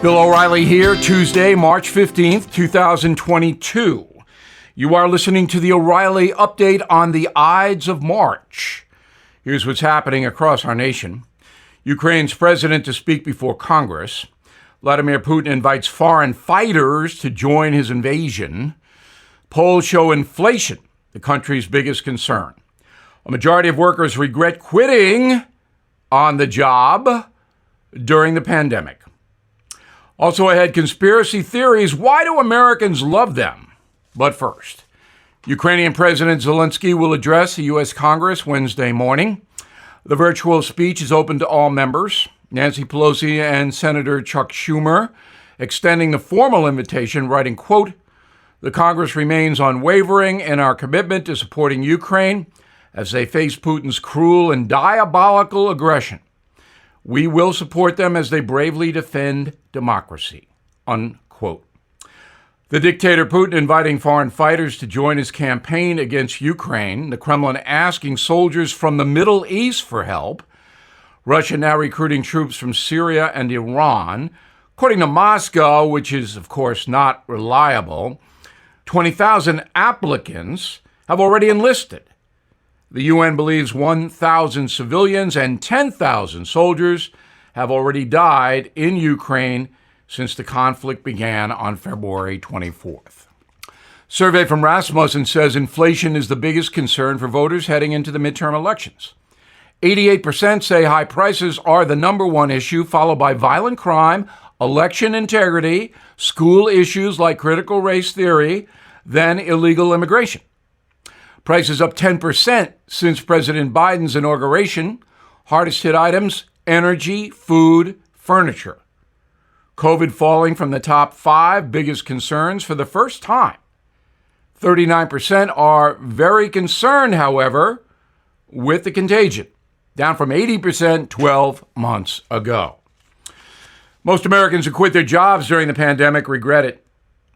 Bill O'Reilly here, Tuesday, March 15th, 2022. You are listening to the O'Reilly Update on the Ides of March. Here's what's happening across our nation. Ukraine's president to speak before Congress. Vladimir Putin invites foreign fighters to join his invasion. Polls show inflation, the country's biggest concern. A majority of workers regret quitting on the job during the pandemic. Also ahead, conspiracy theories. Why do Americans love them? But first, Ukrainian President Zelensky will address the U.S. Congress Wednesday morning. The virtual speech is open to all members. Nancy Pelosi and Senator Chuck Schumer extending the formal invitation, writing, quote, "The Congress remains unwavering in our commitment to supporting Ukraine as they face Putin's cruel and diabolical aggression. We will support them as they bravely defend democracy," unquote. The dictator Putin inviting foreign fighters to join his campaign against Ukraine, the Kremlin asking soldiers from the Middle East for help, Russia now recruiting troops from Syria and Iran. According to Moscow, which is, of course, not reliable, 20,000 applicants have already enlisted. The UN believes 1,000 civilians and 10,000 soldiers have already died in Ukraine since the conflict began on February 24th. Survey from Rasmussen says inflation is the biggest concern for voters heading into the midterm elections. 88% say high prices are the number one issue, followed by violent crime, election integrity, school issues like critical race theory, then illegal immigration. Prices up 10% since President Biden's inauguration. Hardest hit items, energy, food, furniture. COVID falling from the top 5 biggest concerns for the first time. 39% are very concerned, however, with the contagion, down from 80% 12 months ago. Most Americans who quit their jobs during the pandemic regret it.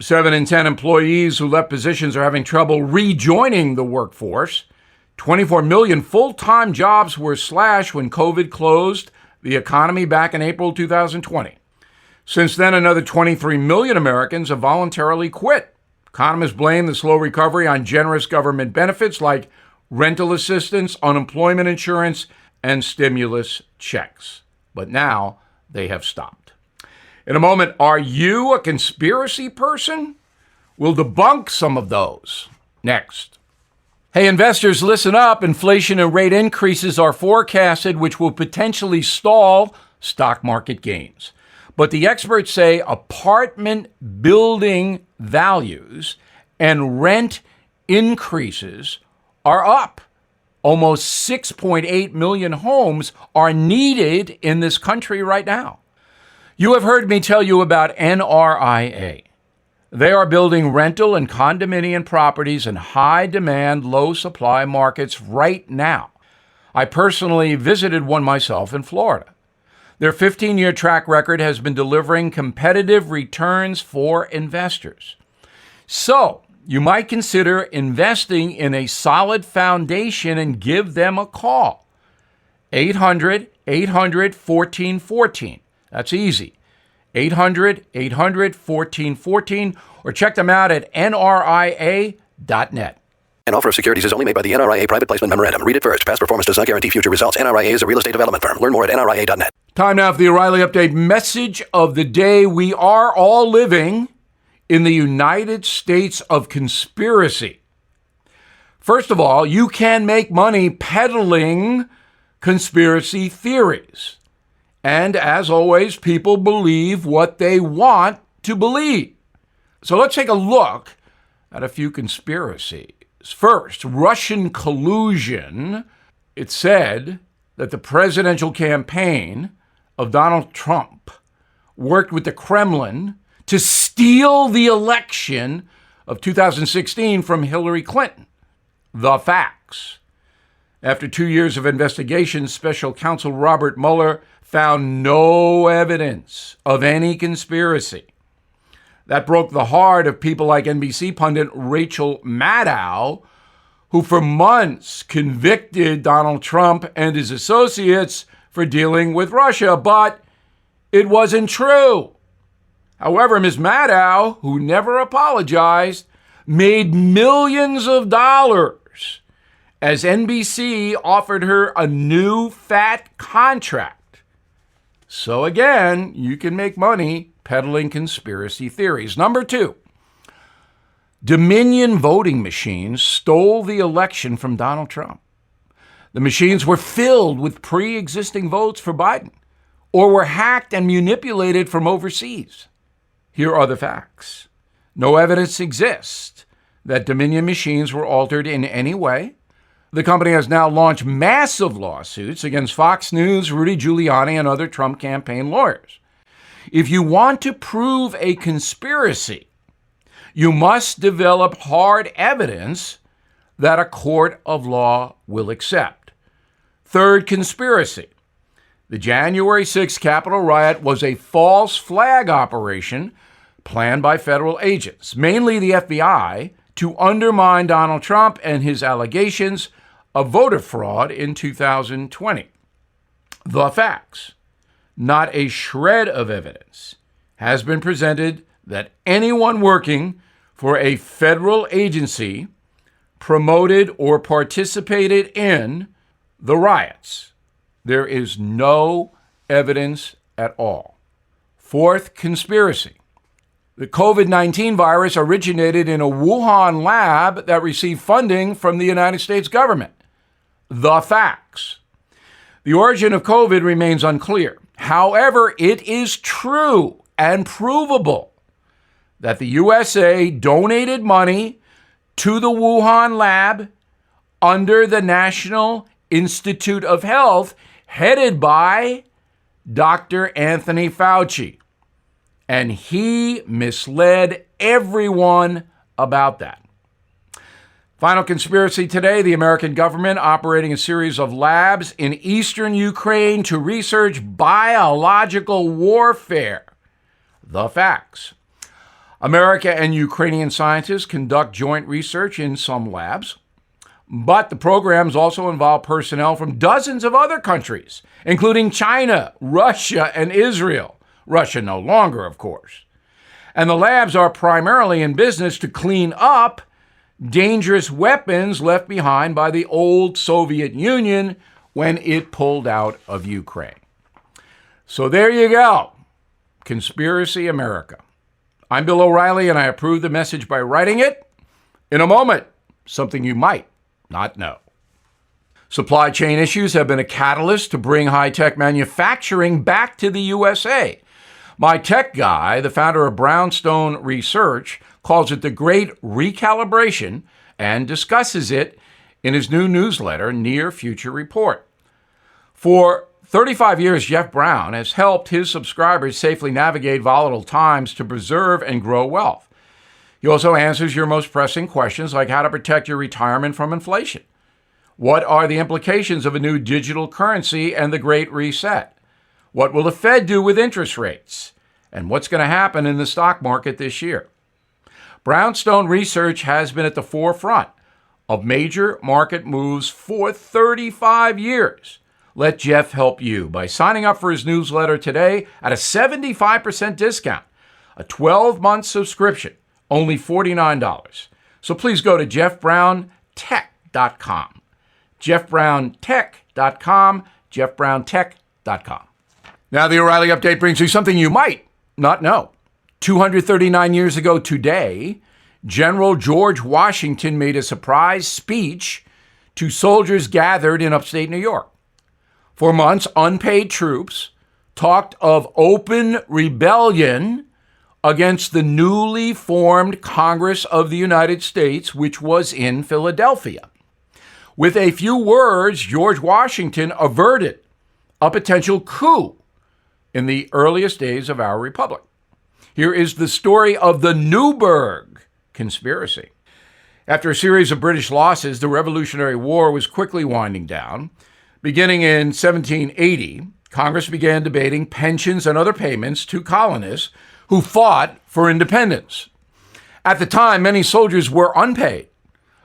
7 in 10 employees who left positions are having trouble rejoining the workforce. 24 million full-time jobs were slashed when COVID closed the economy back in April 2020. Since then, another 23 million Americans have voluntarily quit. Economists blame the slow recovery on generous government benefits like rental assistance, unemployment insurance, and stimulus checks. But now they have stopped. In a moment, are you a conspiracy person? We'll debunk some of those next. Hey, investors, listen up. Inflation and rate increases are forecasted, which will potentially stall stock market gains. But the experts say apartment building values and rent increases are up. Almost 6.8 million homes are needed in this country right now. You have heard me tell you about NRIA. They are building rental and condominium properties in high-demand, low-supply markets right now. I personally visited one myself in Florida. Their 15-year track record has been delivering competitive returns for investors. So, you might consider investing in a solid foundation and give them a call. 800-800-1414. That's easy. 800-800-1414, or check them out at nria.net. An offer of securities is only made by the NRIA Private Placement Memorandum. Read it first. Past performance does not guarantee future results. NRIA is a real estate development firm. Learn more at nria.net. Time now for the O'Reilly Update message of the day. We are all living in the United States of conspiracy. First of all, you can make money peddling conspiracy theories. And as always, people believe what they want to believe. So let's take a look at a few conspiracies. First, Russian collusion. It said that the presidential campaign of Donald Trump worked with the Kremlin to steal the election of 2016 from Hillary Clinton. The facts. After 2 years of investigation, special counsel Robert Mueller found no evidence of any conspiracy. That broke the heart of people like NBC pundit Rachel Maddow, who for months convicted Donald Trump and his associates for dealing with Russia. But it wasn't true. However, Ms. Maddow, who never apologized, made millions of dollars as NBC offered her a new fat contract. So again, you can make money peddling conspiracy theories. Number 2, Dominion voting machines stole the election from Donald Trump. The machines were filled with pre-existing votes for Biden or were hacked and manipulated from overseas. Here are the facts. No evidence exists that Dominion machines were altered in any way. The company has now launched massive lawsuits against Fox News, Rudy Giuliani, and other Trump campaign lawyers. If you want to prove a conspiracy, you must develop hard evidence that a court of law will accept. Third conspiracy. The January 6th Capitol riot was a false flag operation planned by federal agents, mainly the FBI, to undermine Donald Trump and his allegations of voter fraud in 2020. The facts. Not a shred of evidence has been presented that anyone working for a federal agency promoted or participated in the riots. There is no evidence at all. Fourth conspiracy. The COVID-19 virus originated in a Wuhan lab that received funding from the United States government. The facts. The origin of COVID remains unclear. However, it is true and provable that the USA donated money to the Wuhan lab under the National Institute of Health, headed by Dr. Anthony Fauci. And he misled everyone about that. Final conspiracy today, the American government operating a series of labs in eastern Ukraine to research biological warfare. The facts. America and Ukrainian scientists conduct joint research in some labs, but the programs also involve personnel from dozens of other countries, including China, Russia, and Israel. Russia no longer, of course. And the labs are primarily in business to clean up dangerous weapons left behind by the old Soviet Union when it pulled out of Ukraine. So there you go. Conspiracy America. I'm Bill O'Reilly, and I approve the message by writing it. In a moment, something you might not know. Supply chain issues have been a catalyst to bring high-tech manufacturing back to the USA. My tech guy, the founder of Brownstone Research, calls it the Great Recalibration and discusses it in his new newsletter, Near Future Report. For 35 years, Jeff Brown has helped his subscribers safely navigate volatile times to preserve and grow wealth. He also answers your most pressing questions, like how to protect your retirement from inflation. What are the implications of a new digital currency and the Great Reset? What will the Fed do with interest rates? And what's going to happen in the stock market this year? Brownstone Research has been at the forefront of major market moves for 35 years. Let Jeff help you by signing up for his newsletter today at a 75% discount, a 12-month subscription, only $49. So please go to jeffbrowntech.com. jeffbrowntech.com, jeffbrowntech.com. Now the O'Reilly Update brings you something you might not know. 239 years ago today, General George Washington made a surprise speech to soldiers gathered in upstate New York. For months, unpaid troops talked of open rebellion against the newly formed Congress of the United States, which was in Philadelphia. With a few words, George Washington averted a potential coup in the earliest days of our republic. Here is the story of the Newburgh Conspiracy. After a series of British losses, the Revolutionary War was quickly winding down. Beginning in 1780, Congress began debating pensions and other payments to colonists who fought for independence. At the time, many soldiers were unpaid.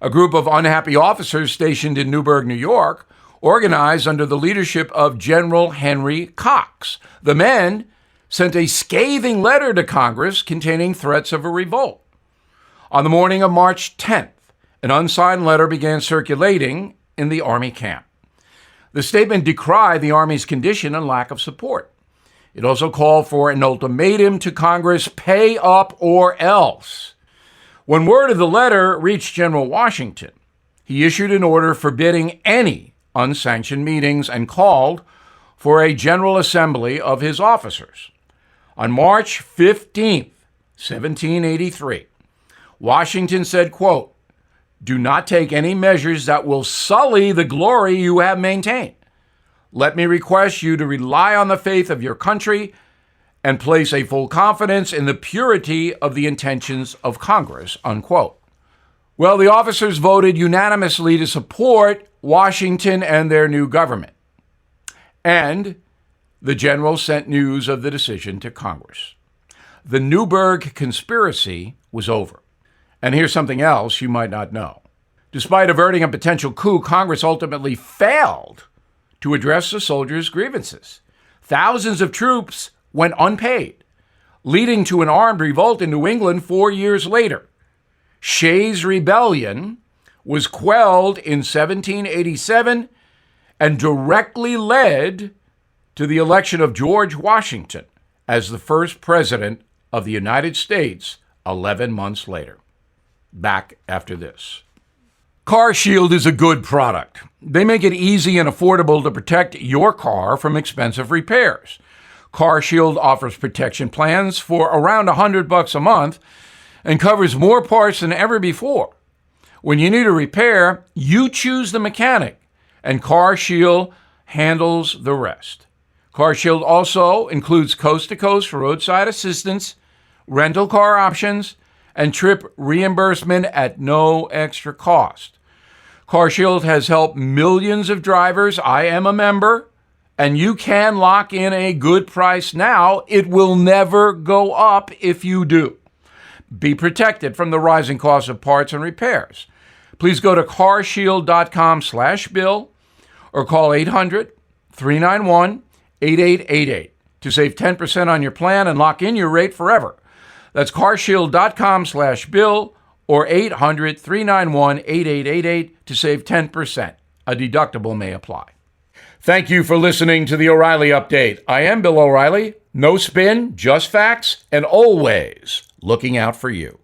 A group of unhappy officers stationed in Newburgh, New York, organized under the leadership of General Henry Cox. The men sent a scathing letter to Congress containing threats of a revolt. On the morning of March 10th, an unsigned letter began circulating in the Army camp. The statement decried the Army's condition and lack of support. It also called for an ultimatum to Congress: pay up or else. When word of the letter reached General Washington, he issued an order forbidding any unsanctioned meetings and called for a General Assembly of his officers. On March 15th, 1783, Washington said, quote, "Do not take any measures that will sully the glory you have maintained. Let me request you to rely on the faith of your country and place a full confidence in the purity of the intentions of Congress," unquote. Well, the officers voted unanimously to support Washington and their new government. And the general sent news of the decision to Congress. The Newburgh conspiracy was over. And here's something else you might not know. Despite averting a potential coup, Congress ultimately failed to address the soldiers' grievances. Thousands of troops went unpaid, leading to an armed revolt in New England 4 years later. Shays' Rebellion was quelled in 1787 and directly led to the election of George Washington as the first president of the United States 11 months later. Back after this. CarShield is a good product. They make it easy and affordable to protect your car from expensive repairs. CarShield offers protection plans for around $100 a month and covers more parts than ever before. When you need a repair, you choose the mechanic, and CarShield handles the rest. CarShield also includes coast-to-coast roadside assistance, rental car options, and trip reimbursement at no extra cost. CarShield has helped millions of drivers. I am a member, and you can lock in a good price now. It will never go up if you do. Be protected from the rising cost of parts and repairs. Please go to carshield.com/bill or call 800-391-8888 to save 10% on your plan and lock in your rate forever. That's carshield.com/bill or 800-391-8888 to save 10%. A deductible may apply. Thank you for listening to the O'Reilly Update. I am Bill O'Reilly. No spin, just facts, and always looking out for you.